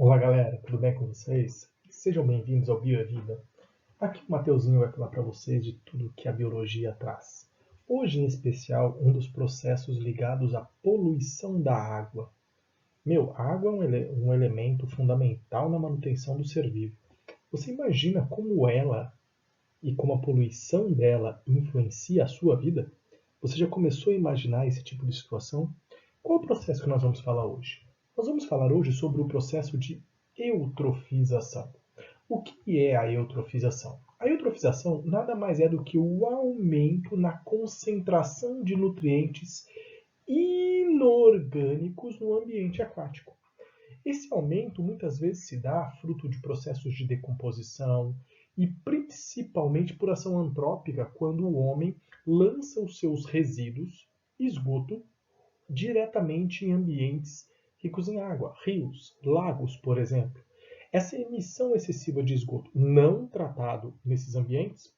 Olá galera, tudo bem com vocês? Sejam bem-vindos ao Bio é Vida. Aqui o Mateuzinho vai falar para vocês de tudo que a biologia traz. Hoje, em especial, um dos processos ligados à poluição da água. A água é um elemento fundamental na manutenção do ser vivo. Você imagina como ela e como a poluição dela influencia a sua vida? Você já começou a imaginar esse tipo de situação? Qual é o processo que nós vamos falar hoje? Nós vamos falar hoje sobre o processo de eutrofização. O que é a eutrofização? A eutrofização nada mais é do que o aumento na concentração de nutrientes inorgânicos no ambiente aquático. Esse aumento muitas vezes se dá fruto de processos de decomposição e principalmente por ação antrópica, quando o homem lança os seus resíduos, esgoto, diretamente em ambientes ricos em água, rios, lagos, por exemplo. Essa emissão excessiva de esgoto não tratado nesses ambientes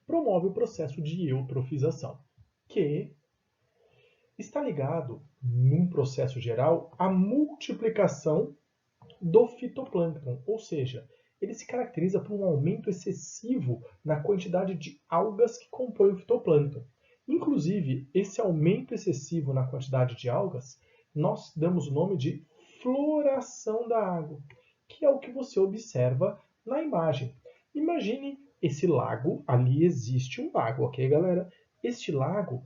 promove o processo de eutrofização, que está ligado, num processo geral, à multiplicação do fitoplâncton, ou seja, ele se caracteriza por um aumento excessivo na quantidade de algas que compõem o fitoplâncton. Inclusive, esse aumento excessivo na quantidade de algas, nós damos o nome de floração da água, que é o que você observa na imagem. Imagine esse lago, ali existe um lago, ok, galera? Este lago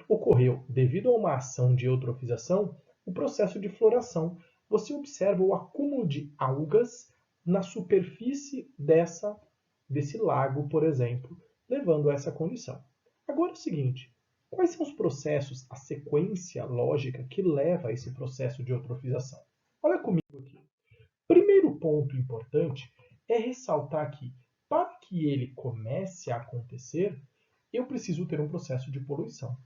ocorreu devido a uma ação de eutrofização, o processo de floração. Você observa o acúmulo de algas na superfície desse lago, por exemplo, levando a essa condição. Agora é o seguinte, quais são os processos, a sequência lógica que leva a esse processo de eutrofização? Olha comigo aqui. Primeiro ponto importante é ressaltar que, para que ele comece a acontecer, eu preciso ter um processo de poluição.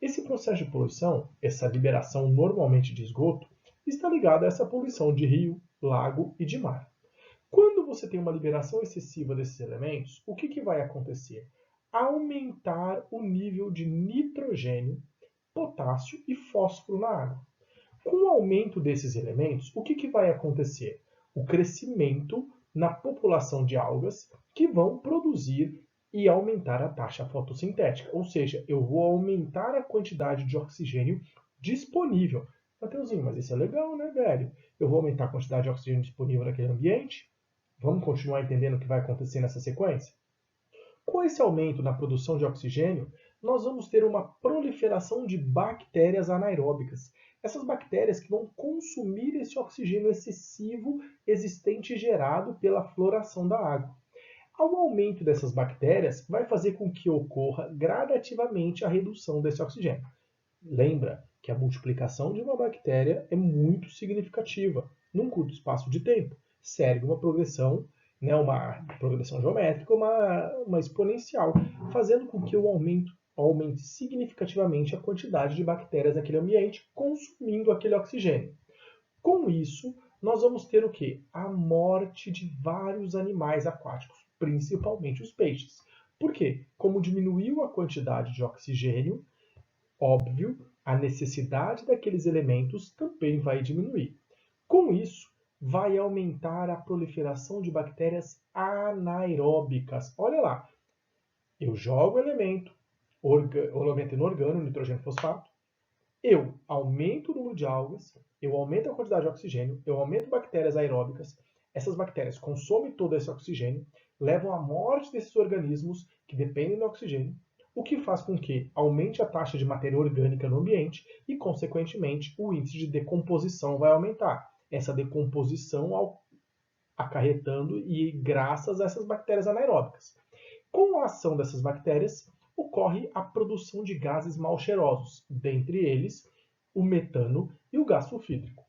Esse processo de poluição, essa liberação normalmente de esgoto, está ligada a essa poluição de rio, lago e de mar. Quando você tem uma liberação excessiva desses elementos, o que vai acontecer? Aumentar o nível de nitrogênio, potássio e fósforo na água. Com o aumento desses elementos, o que vai acontecer? O crescimento na população de algas que vão produzir e aumentar a taxa fotossintética, ou seja, eu vou aumentar a quantidade de oxigênio disponível. Mateuzinho, mas isso é legal, né, velho? Eu vou aumentar a quantidade de oxigênio disponível naquele ambiente? Vamos continuar entendendo o que vai acontecer nessa sequência? Com esse aumento na produção de oxigênio, nós vamos ter uma proliferação de bactérias anaeróbicas. Essas bactérias que vão consumir esse oxigênio excessivo existente gerado pela floração da água. Ao aumento dessas bactérias, vai fazer com que ocorra gradativamente a redução desse oxigênio. Lembra que a multiplicação de uma bactéria é muito significativa, num curto espaço de tempo. Segue uma progressão, uma progressão geométrica, uma exponencial, fazendo com que o aumente significativamente a quantidade de bactérias naquele ambiente, consumindo aquele oxigênio. Com isso, nós vamos ter o quê? A morte de vários animais aquáticos, principalmente os peixes. Por quê? Como diminuiu a quantidade de oxigênio, óbvio, a necessidade daqueles elementos também vai diminuir. Com isso, vai aumentar a proliferação de bactérias anaeróbicas. Olha lá, eu jogo o elemento inorgânico, nitrogênio fosfato, eu aumento o número de algas, eu aumento a quantidade de oxigênio, eu aumento bactérias aeróbicas, essas bactérias consomem todo esse oxigênio, levam à morte desses organismos que dependem do oxigênio, o que faz com que aumente a taxa de matéria orgânica no ambiente e, consequentemente, o índice de decomposição vai aumentar. Essa decomposição acarretando e graças a essas bactérias anaeróbicas. Com a ação dessas bactérias, ocorre a produção de gases mal cheirosos, dentre eles o metano e o gás sulfídrico.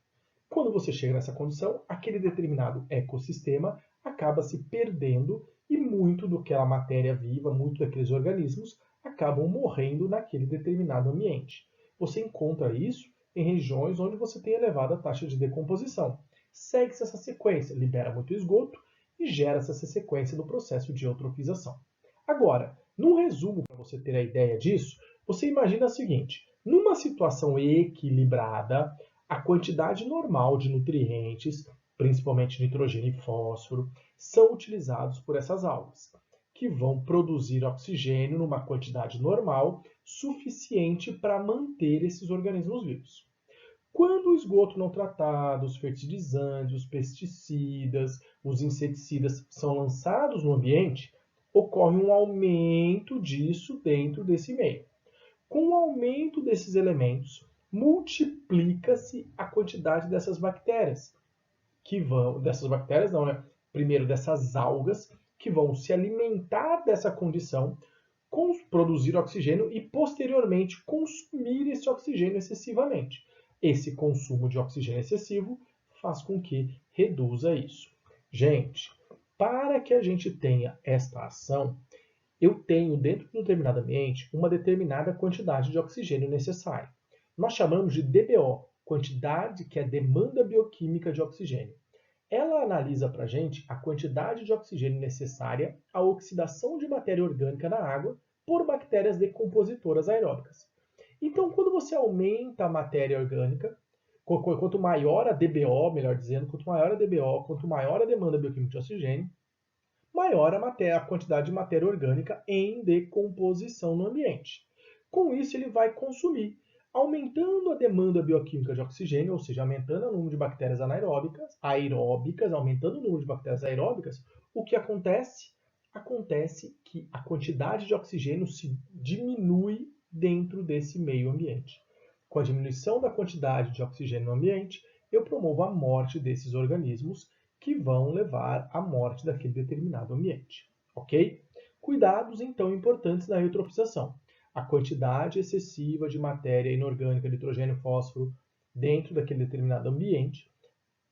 Quando você chega nessa condição, aquele determinado ecossistema acaba se perdendo e muito daquela matéria viva, muito daqueles organismos acabam morrendo naquele determinado ambiente. Você encontra isso em regiões onde você tem elevada taxa de decomposição. Segue-se essa sequência, libera muito esgoto e gera-se essa sequência do processo de eutrofização. Agora, num resumo, para você ter a ideia disso, você imagina o seguinte, numa situação equilibrada, a quantidade normal de nutrientes principalmente nitrogênio e fósforo, são utilizados por essas algas, que vão produzir oxigênio numa quantidade normal suficiente para manter esses organismos vivos. Quando o esgoto não tratado, os fertilizantes, os pesticidas, os inseticidas são lançados no ambiente, ocorre um aumento disso dentro desse meio. Com o aumento desses elementos, multiplica-se a quantidade dessas bactérias, primeiro dessas algas, que vão se alimentar dessa condição, produzir oxigênio e posteriormente consumir esse oxigênio excessivamente. Esse consumo de oxigênio excessivo faz com que reduza isso. Gente, para que a gente tenha esta ação, eu tenho dentro de um determinado ambiente uma determinada quantidade de oxigênio necessária. Nós chamamos de DBO, quantidade que é demanda bioquímica de oxigênio. Ela analisa para a gente a quantidade de oxigênio necessária à oxidação de matéria orgânica na água por bactérias decompositoras aeróbicas. Então, quando você aumenta a matéria orgânica, quanto maior a DBO, melhor dizendo, quanto maior a DBO, quanto maior a demanda bioquímica de oxigênio, maior a quantidade de matéria orgânica em decomposição no ambiente. Com isso, ele vai consumir, aumentando a demanda bioquímica de oxigênio, ou seja, aumentando o número de bactérias aeróbicas, aumentando o número de bactérias aeróbicas, o que acontece? Acontece que a quantidade de oxigênio se diminui dentro desse meio ambiente. Com a diminuição da quantidade de oxigênio no ambiente, eu promovo a morte desses organismos que vão levar à morte daquele determinado ambiente. Ok? Cuidados, então, importantes na eutrofização. A quantidade excessiva de matéria inorgânica, nitrogênio e fósforo, dentro daquele determinado ambiente,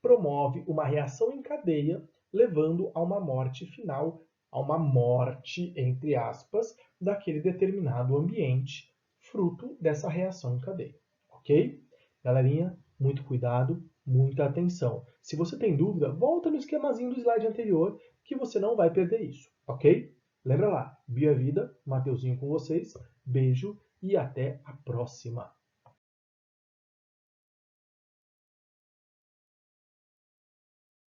promove uma reação em cadeia, levando a uma morte final, a uma morte, entre aspas, daquele determinado ambiente, fruto dessa reação em cadeia. Ok? Galerinha, muito cuidado, muita atenção. Se você tem dúvida, volta no esquemazinho do slide anterior, que você não vai perder isso, ok? Lembra lá, Bia Vida, Mateuzinho com vocês, beijo e até a próxima!